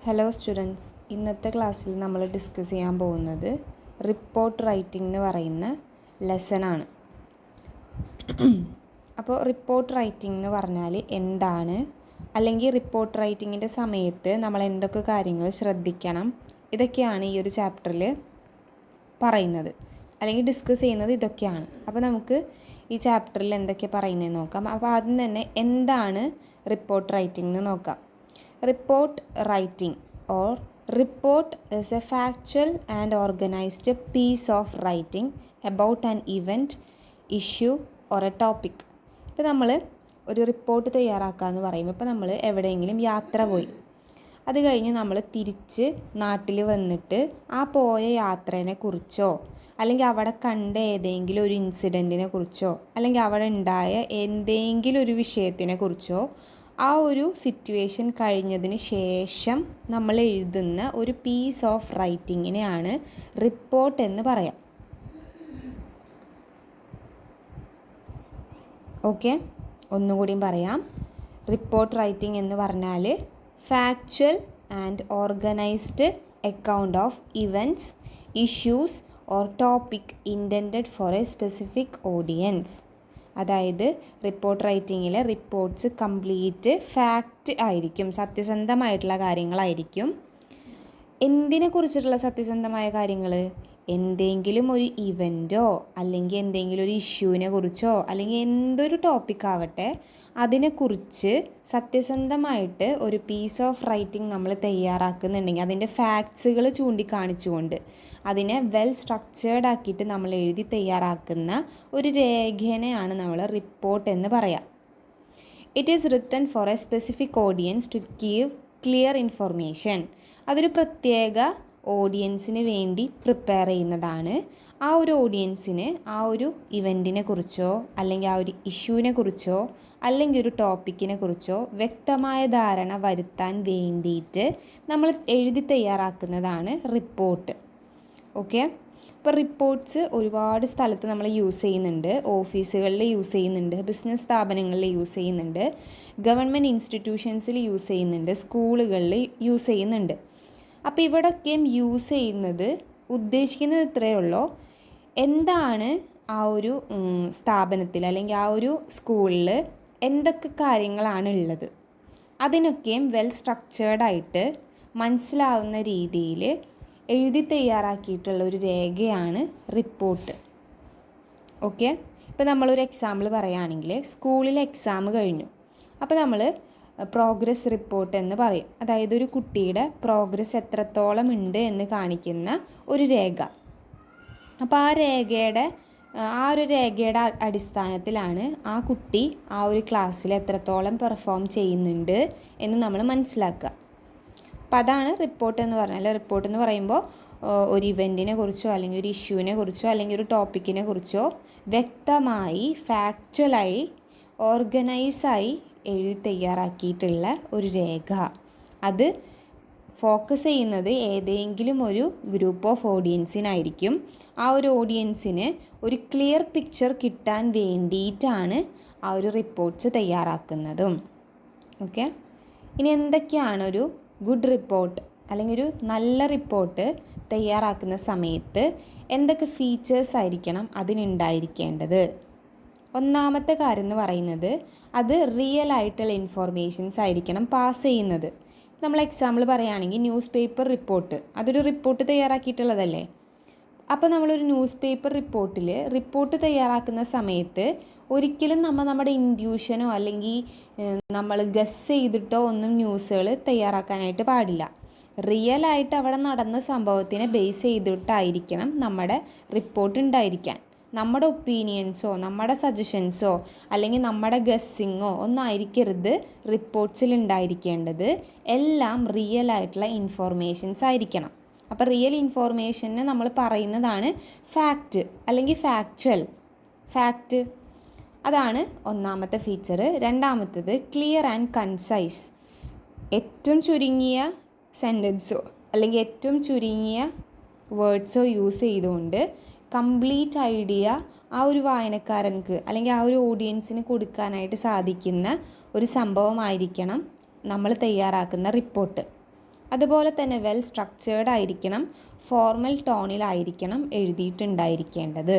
Hello students, ഇന്നത്തെ ക്ലാസ്സിൽ നമ്മൾ ഡിസ്കസ് ചെയ്യാൻ പോകുന്നത് റിപ്പോർട്ട് റൈറ്റിംഗ് എന്ന് പറയുന്ന ലെസനാണ്. അപ്പോൾ റിപ്പോർട്ട് റൈറ്റിംഗ് എന്ന് പറഞ്ഞാൽ എന്താണ്, അല്ലെങ്കിൽ റിപ്പോർട്ട് റൈറ്റിങ്ങിൻ്റെ സമയത്ത് നമ്മൾ എന്തൊക്കെ കാര്യങ്ങൾ ശ്രദ്ധിക്കണം, ഇതൊക്കെയാണ് ഈ ഒരു ചാപ്റ്ററിൽ പറയുന്നത്, അല്ലെങ്കിൽ ഡിസ്കസ് ചെയ്യുന്നത് ഇതൊക്കെയാണ്. അപ്പോൾ നമുക്ക് ഈ ചാപ്റ്ററിൽ എന്തൊക്കെ പറയുന്നതെന്ന് നോക്കാം. അപ്പോൾ ആദ്യം തന്നെ എന്താണ് റിപ്പോർട്ട് റൈറ്റിംഗ് എന്ന് നോക്കാം. Report writing or report is a factual and organized piece of writing about an event, issue or a topic. ഇപ്പോൾ നമ്മൾ ഒരു റിപ്പോർട്ട് തയ്യാറാക്കുക എന്ന് പറയുമ്പോൾ ഇപ്പോൾ നമ്മൾ എവിടെയെങ്കിലും യാത്ര പോയി, അത് കഴിഞ്ഞ് നമ്മൾ തിരിച്ച് നാട്ടിൽ വന്നിട്ട് ആ പോയ യാത്രേനെ കുറിച്ചോ അല്ലെങ്കിൽ അവിടെ കണ്ട ഏതെങ്കിലും ഒരു ഇൻസിഡൻറ്റിനെ കുറിച്ചോ അല്ലെങ്കിൽ അവിടെ ഉണ്ടായ എന്തെങ്കിലും ഒരു വിഷയത്തിനെ കുറിച്ചോ ആ ഒരു സിറ്റുവേഷൻ കഴിഞ്ഞതിന് ശേഷം നമ്മൾ എഴുതുന്ന ഒരു പീസ് ഓഫ് റൈറ്റിങ്ങിനെയാണ് റിപ്പോർട്ട് എന്ന് പറയാം. ഓക്കെ, ഒന്നുകൂടിയും പറയാം. റിപ്പോർട്ട് റൈറ്റിംഗ് എന്ന് പറഞ്ഞാൽ factual and organised account of events, issues or topic intended for a specific audience. അതായത് റിപ്പോർട്ട് റൈറ്റിങ്ങിലെ റിപ്പോർട്ട്സ് കംപ്ലീറ്റ് ഫാക്റ്റ് ആയിരിക്കും, സത്യസന്ധമായിട്ടുള്ള കാര്യങ്ങളായിരിക്കും. എന്തിനെ കുറിച്ചിട്ടുള്ള സത്യസന്ധമായ കാര്യങ്ങൾ? എന്തെങ്കിലും ഒരു ഇവൻറ്റോ അല്ലെങ്കിൽ എന്തെങ്കിലും ഒരു ഇഷ്യൂവിനെ കുറിച്ചോ അല്ലെങ്കിൽ എന്തൊരു ടോപ്പിക് ആവട്ടെ അതിനെക്കുറിച്ച് സത്യസന്ധമായിട്ട് ഒരു പീസ് ഓഫ് റൈറ്റിംഗ് നമ്മൾ തയ്യാറാക്കുന്നുണ്ടെങ്കിൽ അതിൻ്റെ ഫാക്ട്സുകൾ ചൂണ്ടിക്കാണിച്ചുകൊണ്ട് അതിനെ വെൽ സ്ട്രക്ചേർഡ് ആക്കിയിട്ട് നമ്മൾ എഴുതി തയ്യാറാക്കുന്ന ഒരു രേഖനെയാണ് നമ്മൾ റിപ്പോർട്ട് എന്ന് പറയാം. It is written for a specific audience to give clear information. അതൊരു പ്രത്യേക ഓഡിയൻസിന് വേണ്ടി പ്രിപ്പയർ ചെയ്യുന്നതാണ്. ആ ഒരു ഓഡിയൻസിന് ആ ഒരു ഇവൻറ്റിനെ കുറിച്ചോ അല്ലെങ്കിൽ ആ ഒരു ഇഷ്യൂവിനെ കുറിച്ചോ അല്ലെങ്കിൽ ഒരു ടോപ്പിക്കിനെ കുറിച്ചോ വ്യക്തമായ ധാരണ വരുത്താൻ വേണ്ടിയിട്ട് നമ്മൾ എഴുതി തയ്യാറാക്കുന്നതാണ് റിപ്പോർട്ട്. ഓക്കെ, ഇപ്പോൾ റിപ്പോർട്ട്സ് ഒരുപാട് സ്ഥലത്ത് നമ്മൾ യൂസ് ചെയ്യുന്നുണ്ട്. ഓഫീസുകളിൽ യൂസ് ചെയ്യുന്നുണ്ട്, ബിസിനസ് സ്ഥാപനങ്ങളിൽ യൂസ് ചെയ്യുന്നുണ്ട്, ഗവൺമെൻറ് ഇൻസ്റ്റിറ്റ്യൂഷൻസിൽ യൂസ് ചെയ്യുന്നുണ്ട്, സ്കൂളുകളിൽ യൂസ് ചെയ്യുന്നുണ്ട്. അപ്പോൾ ഇവിടെയൊക്കെയും യൂസ് ചെയ്യുന്നത് ഉദ്ദേശിക്കുന്നത് ഇത്രയേ ഉള്ളൂ, എന്താണ് ആ ഒരു സ്ഥാപനത്തിൽ അല്ലെങ്കിൽ ആ ഒരു സ്കൂളിൽ എന്തൊക്കെ കാര്യങ്ങളാണ് ഉള്ളത് അതിനൊക്കെയും വെൽ സ്ട്രക്ചേർഡായിട്ട് മനസ്സിലാവുന്ന രീതിയിൽ എഴുതി തയ്യാറാക്കിയിട്ടുള്ള ഒരു രേഖയാണ് റിപ്പോർട്ട്. ഓക്കെ, ഇപ്പോൾ നമ്മളൊരു എക്സാമ്പിൾ പറയുകയാണെങ്കിൽ സ്കൂളിലെ എക്സാം കഴിഞ്ഞു, അപ്പോൾ നമ്മൾ പ്രോഗ്രസ് റിപ്പോർട്ട് എന്ന് പറയും. അതായത് ഒരു കുട്ടിയുടെ പ്രോഗ്രസ് എത്രത്തോളം ഉണ്ട് എന്ന് കാണിക്കുന്ന ഒരു രേഖ. അപ്പോൾ ആ ഒരു രേഖയുടെ അടിസ്ഥാനത്തിലാണ് ആ കുട്ടി ആ ഒരു ക്ലാസ്സിൽ എത്രത്തോളം പെർഫോം ചെയ്യുന്നുണ്ട് എന്ന് നമ്മൾ മനസ്സിലാക്കുക. അപ്പോൾ അതാണ് റിപ്പോർട്ട് എന്ന് പറഞ്ഞാൽ. റിപ്പോർട്ട് എന്ന് പറയുമ്പോൾ ഒരു ഇവൻറ്റിനെ കുറിച്ചോ അല്ലെങ്കിൽ ഒരു ഇഷ്യൂവിനെ കുറിച്ചോ അല്ലെങ്കിൽ ഒരു ടോപ്പിക്കിനെ കുറിച്ചോ വ്യക്തമായി ഫാക്ച്വലായി ഓർഗനൈസായി എഴുതി തയ്യാറാക്കിയിട്ടുള്ള ഒരു രേഖ. അത് ഫോക്കസ് ചെയ്യുന്നത് ഏതെങ്കിലും ഒരു ഗ്രൂപ്പ് ഓഫ് ഓഡിയൻസിനായിരിക്കും. ആ ഒരു ഓഡിയൻസിന് ഒരു ക്ലിയർ പിക്ചർ കിട്ടാൻ വേണ്ടിയിട്ടാണ് ആ ഒരു റിപ്പോർട്ട്സ് തയ്യാറാക്കുന്നതും. ഓക്കെ, ഇനി എന്തൊക്കെയാണ് ഒരു ഗുഡ് റിപ്പോർട്ട് അല്ലെങ്കിൽ ഒരു നല്ല റിപ്പോർട്ട് തയ്യാറാക്കുന്ന സമയത്ത് എന്തൊക്കെ ഫീച്ചേഴ്സ് ആയിരിക്കണം അതിനുണ്ടായിരിക്കേണ്ടത്? ഒന്നാമത്തെ കാര്യം എന്ന് പറയുന്നത് അത് റിയൽ ആയിട്ടുള്ള ഇൻഫോർമേഷൻസ് ആയിരിക്കണം പാസ് ചെയ്യുന്നത്. നമ്മൾ എക്സാമ്പിൾ പറയുകയാണെങ്കിൽ ന്യൂസ് പേപ്പർ റിപ്പോർട്ട്, അതൊരു റിപ്പോർട്ട് തയ്യാറാക്കിയിട്ടുള്ളതല്ലേ. അപ്പോൾ നമ്മളൊരു ന്യൂസ് പേപ്പർ റിപ്പോർട്ട് തയ്യാറാക്കുന്ന സമയത്ത് ഒരിക്കലും നമ്മുടെ ഇൻഡ്യൂഷനോ അല്ലെങ്കിൽ നമ്മൾ ഗസ് ചെയ്തിട്ടോ ഒന്നും ന്യൂസുകൾ തയ്യാറാക്കാനായിട്ട് പാടില്ല. റിയലായിട്ട് അവിടെ നടന്ന സംഭവത്തിനെ ബേസ് ചെയ്തിട്ടായിരിക്കണം നമ്മുടെ റിപ്പോർട്ട് ഉണ്ടായിരിക്കാൻ. നമ്മുടെ ഒപ്പീനിയൻസോ നമ്മുടെ സജഷൻസോ അല്ലെങ്കിൽ നമ്മുടെ ഗസ്സിങ്ങോ ഒന്നും ആയിരിക്കരുത് റിപ്പോർട്ട്സിൽ ഉണ്ടായിരിക്കേണ്ടത്. എല്ലാം റിയൽ ആയിട്ടുള്ള ഇൻഫോർമേഷൻസ് ആയിരിക്കണം. അപ്പോൾ റിയൽ ഇൻഫോർമേഷനെ നമ്മൾ പറയുന്നതാണ് ഫാക്റ്റ് അല്ലെങ്കിൽ ഫാക്റ്റ്. അതാണ് ഒന്നാമത്തെ ഫീച്ചർ. രണ്ടാമത്തത് ക്ലിയർ ആൻഡ് കൺസൈസ്. ഏറ്റവും ചുരുങ്ങിയ സെൻറ്റൻസോ അല്ലെങ്കിൽ ഏറ്റവും ചുരുങ്ങിയ വേർഡ്സോ യൂസ് ചെയ്തുകൊണ്ട് കംപ്ലീറ്റ് ഐഡിയ ആ ഒരു വായനക്കാരൻക്ക് അല്ലെങ്കിൽ ആ ഒരു ഓഡിയൻസിന് കൊടുക്കാനായിട്ട് സാധിക്കുന്ന ഒരു സംഭവമായിരിക്കണം നമ്മൾ തയ്യാറാക്കുന്ന റിപ്പോർട്ട്. അതുപോലെ തന്നെ വെൽ സ്ട്രക്ചേർഡ് ആയിരിക്കണം, ഫോർമൽ ടോണിലായിരിക്കണം എഴുതിയിട്ടുണ്ടായിരിക്കേണ്ടത്.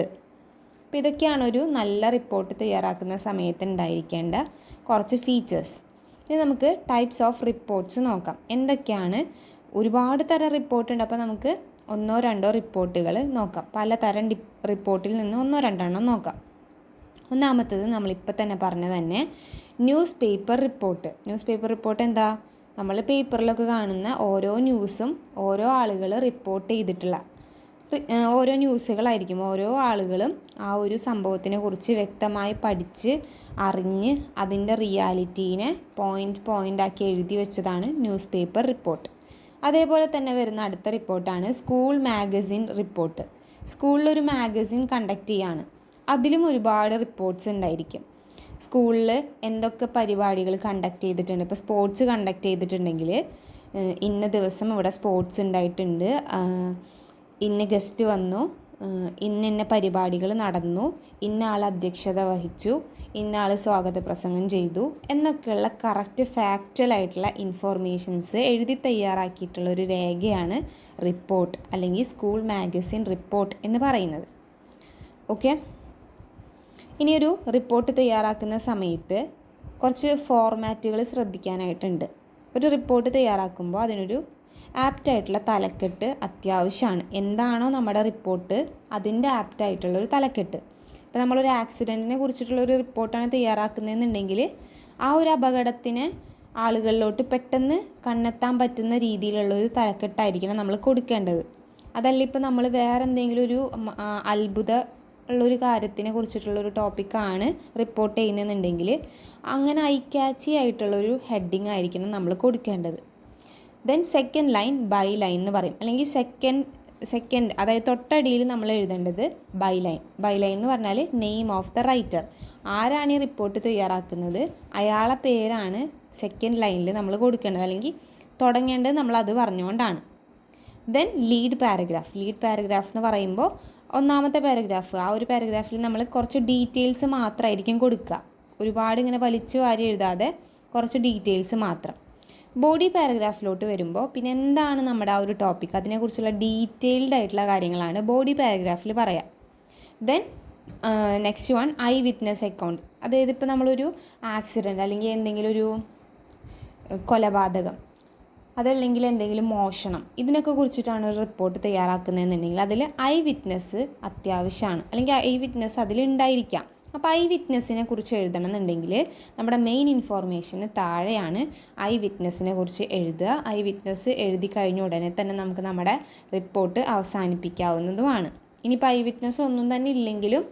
അപ്പോൾ ഇതൊക്കെയാണ് ഒരു നല്ല റിപ്പോർട്ട് തയ്യാറാക്കുന്ന സമയത്ത് ഉണ്ടായിരിക്കേണ്ട കുറച്ച് ഫീച്ചേഴ്സ്. ഇനി നമുക്ക് ടൈപ്സ് ഓഫ് റിപ്പോർട്ട്സ് നോക്കാം. എന്തൊക്കെയാണ്? ഒരുപാട് തരം റിപ്പോർട്ടുണ്ട്. അപ്പോൾ നമുക്ക് ഒന്നോ രണ്ടോ റിപ്പോർട്ടുകൾ നോക്കാം. പലതരം റിപ്പോർട്ടിൽ നിന്ന് ഒന്നോ രണ്ടെണ്ണം നോക്കാം. ഒന്നാമത്തത് നമ്മളിപ്പോൾ തന്നെ പറഞ്ഞ തന്നെ news paper report. News paper report എന്താ? നമ്മൾ പേപ്പറിലൊക്കെ കാണുന്ന ഓരോ ന്യൂസും ഓരോ ആളുകൾ റിപ്പോർട്ട് ചെയ്തിട്ടുള്ള ഓരോ ന്യൂസുകളായിരിക്കും. ഓരോ ആളുകളും ആ ഒരു സംഭവത്തിനെ കുറിച്ച് വ്യക്തമായി പഠിച്ച് അറിഞ്ഞ് അതിൻ്റെ റിയാലിറ്റീനെ പോയിൻ്റ് ആക്കി എഴുതി വെച്ചതാണ് ന്യൂസ് പേപ്പർ റിപ്പോർട്ട്. അതേപോലെ തന്നെ വരുന്ന അടുത്ത റിപ്പോർട്ടാണ് സ്കൂൾ മാഗസിൻ റിപ്പോർട്ട്. സ്കൂളിലൊരു മാഗസിൻ കണ്ടക്ട് ചെയ്യാണ്. അതിലും ഒരുപാട് റിപ്പോർട്ട്സ് ഉണ്ടായിരിക്കും. സ്കൂളിൽ എന്തൊക്കെ പരിപാടികൾ കണ്ടക്ട് ചെയ്തിട്ടുണ്ട്. ഇപ്പോൾ സ്പോർട്സ് കണ്ടക്ട് ചെയ്തിട്ടുണ്ടെങ്കിൽ ഇന്ന ദിവസം ഇവിടെ സ്പോർട്സ് ഉണ്ടായിട്ടുണ്ട്, ഇന്ന ഗസ്റ്റ് വന്നു, ഇന്ന പരിപാടികൾ നടന്നു, ഇന്ന ആൾ അധ്യക്ഷത വഹിച്ചു, ഇന്ന ആൾ സ്വാഗത പ്രസംഗം ചെയ്തു എന്നൊക്കെയുള്ള കറക്റ്റ് ഫാക്ച്വലായിട്ടുള്ള ഇൻഫോർമേഷൻസ് എഴുതി തയ്യാറാക്കിയിട്ടുള്ള ഒരു രേഖയാണ് റിപ്പോർട്ട് അല്ലെങ്കിൽ സ്കൂൾ മാഗസിൻ റിപ്പോർട്ട് എന്ന് പറയുന്നത്. ഓക്കെ, ഇനിയൊരു റിപ്പോർട്ട് തയ്യാറാക്കുന്ന സമയത്ത് കുറച്ച് ഫോർമാറ്റുകൾ ശ്രദ്ധിക്കാനായിട്ടുണ്ട്. ഒരു റിപ്പോർട്ട് തയ്യാറാക്കുമ്പോൾ അതിനൊരു ആപ്റ്റായിട്ടുള്ള തലക്കെട്ട് അത്യാവശ്യമാണ്. എന്താണോ നമ്മുടെ റിപ്പോർട്ട് അതിൻ്റെ ആപ്റ്റായിട്ടുള്ളൊരു തലക്കെട്ട്. ഇപ്പോൾ നമ്മളൊരു ആക്സിഡൻറ്റിനെ കുറിച്ചിട്ടുള്ളൊരു റിപ്പോർട്ടാണ് തയ്യാറാക്കുന്നതെന്നുണ്ടെങ്കിൽ ആ ഒരു അപകടത്തിന് ആളുകളിലോട്ട് പെട്ടെന്ന് കണ്ണെത്താൻ പറ്റുന്ന രീതിയിലുള്ളൊരു തലക്കെട്ടായിരിക്കണം നമ്മൾ കൊടുക്കേണ്ടത്. അതല്ല ഇപ്പോൾ നമ്മൾ വേറെ എന്തെങ്കിലും ഒരു അത്ഭുത ഉള്ളൊരു കാര്യത്തിനെ കുറിച്ചിട്ടുള്ളൊരു ടോപ്പിക്കാണ് റിപ്പോർട്ട് ചെയ്യുന്നതെന്നുണ്ടെങ്കിൽ അങ്ങനെ ഐ ക്യാച്ചി ആയിട്ടുള്ളൊരു ഹെഡിങ് ആയിരിക്കണം നമ്മൾ കൊടുക്കേണ്ടത്. Then second line by line എന്ന് പറയും. അല്ലെങ്കിൽ സെക്കൻഡ് അതായത് തൊട്ടടിയിൽ നമ്മൾ എഴുതേണ്ടത് ബൈ ലൈൻ. ബൈ ലൈൻ എന്ന് പറഞ്ഞാൽ നെയിം ഓഫ് ദ റൈറ്റർ. ആരാണ് ഈ റിപ്പോർട്ട് തയ്യാറാക്കുന്നത് അയാളെ പേരാണ് സെക്കൻഡ് ലൈനിൽ നമ്മൾ കൊടുക്കേണ്ടത്, അല്ലെങ്കിൽ തുടങ്ങേണ്ടത് നമ്മളത് പറഞ്ഞുകൊണ്ടാണ്. ദെൻ ലീഡ് പാരഗ്രാഫ് എന്ന് പറയുമ്പോൾ ഒന്നാമത്തെ പാരഗ്രാഫ്, ആ ഒരു പാരഗ്രാഫിൽ നമ്മൾ കുറച്ച് ഡീറ്റെയിൽസ് മാത്രമായിരിക്കും കൊടുക്കുക. ഒരുപാട് ഇങ്ങനെ വലിച്ചു വാരി എഴുതാതെ കുറച്ച് ഡീറ്റെയിൽസ് മാത്രം. ബോഡി പാരഗ്രാഫിലോട്ട് വരുമ്പോൾ പിന്നെ എന്താണ് നമ്മുടെ ആ ഒരു ടോപ്പിക് അതിനെക്കുറിച്ചുള്ള ഡീറ്റെയിൽഡ് ആയിട്ടുള്ള കാര്യങ്ങളാണ് ബോഡി പാരഗ്രാഫിൽ പറയാം. Then next one I witness account. അതായത് ഇപ്പോൾ നമ്മളൊരു ആക്സിഡൻറ്റ് അല്ലെങ്കിൽ എന്തെങ്കിലും ഒരു കൊലപാതകം അതല്ലെങ്കിൽ എന്തെങ്കിലും മോഷണം ഇതിനൊക്കെ കുറിച്ചിട്ടാണ് ഒരു റിപ്പോർട്ട് തയ്യാറാക്കുന്നതെന്നുണ്ടെങ്കിൽ അതിൽ ഐ വിറ്റ്നസ് അത്യാവശ്യമാണ്, അല്ലെങ്കിൽ ഐ വിറ്റ്നസ് അതിലുണ്ടായിരിക്കാം. അപ്പോൾ ഐ വിറ്റ്നസ്സിനെ കുറിച്ച് എഴുതണം എന്നുണ്ടെങ്കിൽ നമ്മുടെ മെയിൻ ഇൻഫോർമേഷന് താഴെയാണ് ഐ വിറ്റ്നസ്സിനെ കുറിച്ച് എഴുതുക. ഐ വിറ്റ്നസ് എഴുതി കഴിഞ്ഞ ഉടനെ തന്നെ നമുക്ക് നമ്മുടെ റിപ്പോർട്ട് അവസാനിപ്പിക്കാവുന്നതുമാണ്. ഇനിയിപ്പോൾ ഐ വിറ്റ്നസ് ഒന്നും തന്നെ ഇല്ലെങ്കിലും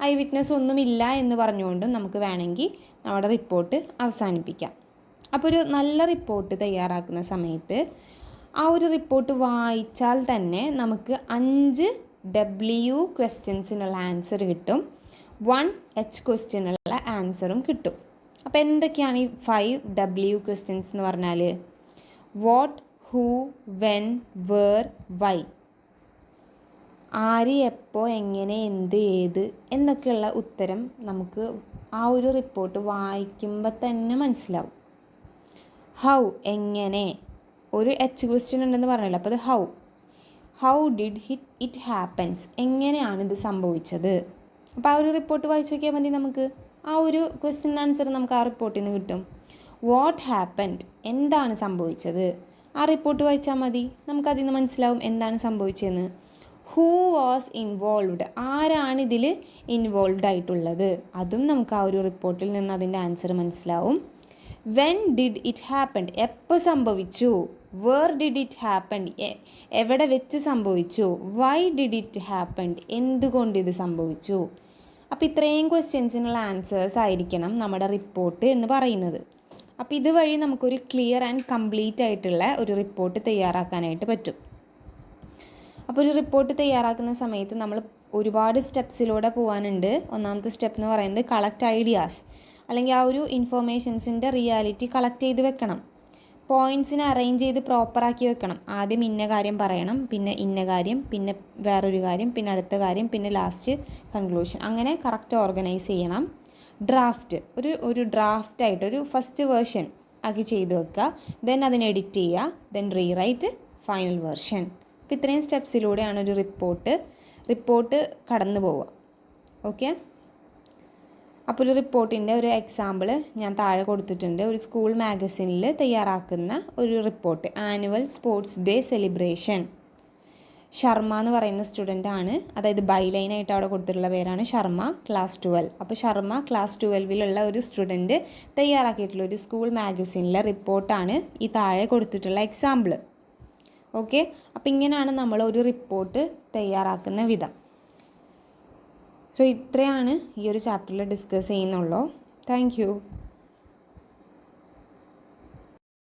ഐ വിറ്റ്നസ് ഒന്നുമില്ല എന്ന് പറഞ്ഞുകൊണ്ടും നമുക്ക് വേണമെങ്കിൽ നമ്മുടെ റിപ്പോർട്ട് അവസാനിപ്പിക്കാം. അപ്പോൾ ഒരു നല്ല റിപ്പോർട്ട് തയ്യാറാക്കുന്ന സമയത്ത് ആ ഒരു റിപ്പോർട്ട് വായിച്ചാൽ തന്നെ നമുക്ക് 5 W ക്വസ്റ്റ്യൻസിനുള്ള ആൻസർ കിട്ടും, 1 H ക്വസ്റ്റ്യനുള്ള ആൻസറും കിട്ടും. അപ്പോൾ എന്തൊക്കെയാണ് ഈ 5 W ക്വസ്റ്റ്യൻസ് എന്ന് പറഞ്ഞാൽ? What, who, when, where, why. ആര്, എപ്പോൾ, എങ്ങനെ, എന്ത്, ഏത് എന്നൊക്കെയുള്ള ഉത്തരം നമുക്ക് ആ ഒരു റിപ്പോർട്ട് വായിക്കുമ്പോൾ തന്നെ മനസ്സിലാവും. ഹൗ, എങ്ങനെ, ഒരു H ക്വസ്റ്റ്യൻ ഉണ്ടെന്ന് പറഞ്ഞല്ലോ, അപ്പോൾ അത് ഹൗ ഡിഡ് ഇറ്റ് ഹാപ്പൻസ്, എങ്ങനെയാണ് ഇത് സംഭവിച്ചത്. അപ്പോൾ ആ ഒരു റിപ്പോർട്ട് വായിച്ച് നോക്കിയാൽ മതി, നമുക്ക് ആ ഒരു ക്വസ്റ്റ്യൻ ആൻസർ നമുക്ക് ആ റിപ്പോർട്ടിൽ നിന്ന് കിട്ടും. വാട്ട് ഹാപ്പൻഡ്, എന്താണ് സംഭവിച്ചത്, ആ റിപ്പോർട്ട് വായിച്ചാൽ മതി, നമുക്കതിൽ നിന്ന് മനസ്സിലാവും എന്താണ് സംഭവിച്ചതെന്ന്. ഹൂ വാസ് ഇൻവോൾവ്ഡ്, ആരാണ് ഇതിൽ ഇൻവോൾവ്ഡ് ആയിട്ടുള്ളത്, അതും നമുക്ക് ആ ഒരു റിപ്പോർട്ടിൽ നിന്ന് അതിൻ്റെ ആൻസർ മനസ്സിലാവും. വെൻ ഡിഡ് ഇറ്റ് ഹാപ്പൻ, എപ്പോൾ സംഭവിച്ചു. വേർ ഡിഡ് ഇറ്റ് ഹാപ്പൻ, എവിടെ വെച്ച് സംഭവിച്ചു. വൈ ഡിഡ് ഇറ്റ് ഹാപ്പൻ, എന്തുകൊണ്ട് ഇത് സംഭവിച്ചു. അപ്പോൾ ഇത്രയും ക്വസ്റ്റ്യൻസിനുള്ള ആൻസേഴ്സ് ആയിരിക്കണം നമ്മുടെ റിപ്പോർട്ട് എന്ന് പറയുന്നത്. അപ്പോൾ ഇതുവഴി നമുക്കൊരു ക്ലിയർ ആൻഡ് കംപ്ലീറ്റ് ആയിട്ടുള്ള ഒരു റിപ്പോർട്ട് തയ്യാറാക്കാനായിട്ട് പറ്റും. അപ്പോൾ ഒരു റിപ്പോർട്ട് തയ്യാറാക്കുന്ന സമയത്ത് നമ്മൾ ഒരുപാട് സ്റ്റെപ്സിലൂടെ പോകാനുണ്ട്. ഒന്നാമത്തെ സ്റ്റെപ്പ് എന്ന് പറയുന്നത് കളക്ട് ഐഡിയാസ്, അല്ലെങ്കിൽ ആ ഒരു ഇൻഫോർമേഷൻസിൻ്റെ റിയാലിറ്റി കളക്ട് ചെയ്ത് വെക്കണം. പോയിൻറ്റ്സിനെ അറേഞ്ച് ചെയ്ത് പ്രോപ്പറാക്കി വെക്കണം. ആദ്യം ഇന്ന കാര്യം പറയണം, പിന്നെ ഇന്ന കാര്യം, പിന്നെ വേറൊരു കാര്യം, പിന്നെ അടുത്ത കാര്യം, പിന്നെ ലാസ്റ്റ് കൺക്ലൂഷൻ, അങ്ങനെ കറക്റ്റ് ഓർഗനൈസ് ചെയ്യണം. ഡ്രാഫ്റ്റ്, ഒരു ഡ്രാഫ്റ്റായിട്ട് ഒരു ഫസ്റ്റ് വേർഷൻ ആക്കി ചെയ്ത് വെക്കുക. ദെൻ അതിനെ എഡിറ്റ് ചെയ്യുക. Then rewrite final version. അപ്പോൾ ഇത്രയും സ്റ്റെപ്സിലൂടെയാണ് ഒരു റിപ്പോർട്ട് കടന്നു പോവുക. ഓക്കെ. അപ്പോൾ ഒരു റിപ്പോർട്ടിൻ്റെ ഒരു എക്സാമ്പിൾ ഞാൻ താഴെ കൊടുത്തിട്ടുണ്ട്. ഒരു സ്കൂൾ മാഗസിനിൽ തയ്യാറാക്കുന്ന ഒരു report, annual sports day celebration. Sharma എന്ന് പറയുന്ന സ്റ്റുഡൻ്റ് ആണ്, അതായത് ബൈലൈനായിട്ട് അവിടെ കൊടുത്തിട്ടുള്ള പേരാണ് ശർമ്മ, ക്ലാസ് 12. അപ്പോൾ ശർമ്മ ക്ലാസ് 12 ഒരു സ്റ്റുഡൻറ്റ് തയ്യാറാക്കിയിട്ടുള്ള ഒരു സ്കൂൾ മാഗസിനിലെ റിപ്പോർട്ടാണ് ഈ താഴെ കൊടുത്തിട്ടുള്ള എക്സാമ്പിൾ. ഓക്കെ. അപ്പോൾ ഇങ്ങനെയാണ് നമ്മൾ ഒരു റിപ്പോർട്ട് തയ്യാറാക്കുന്ന വിധം. സോ ഇത്രയാണ് ഈ ഒരു ചാപ്റ്ററിൽ ഡിസ്കസ് ചെയ്യുന്നുള്ളൂ. Thank you.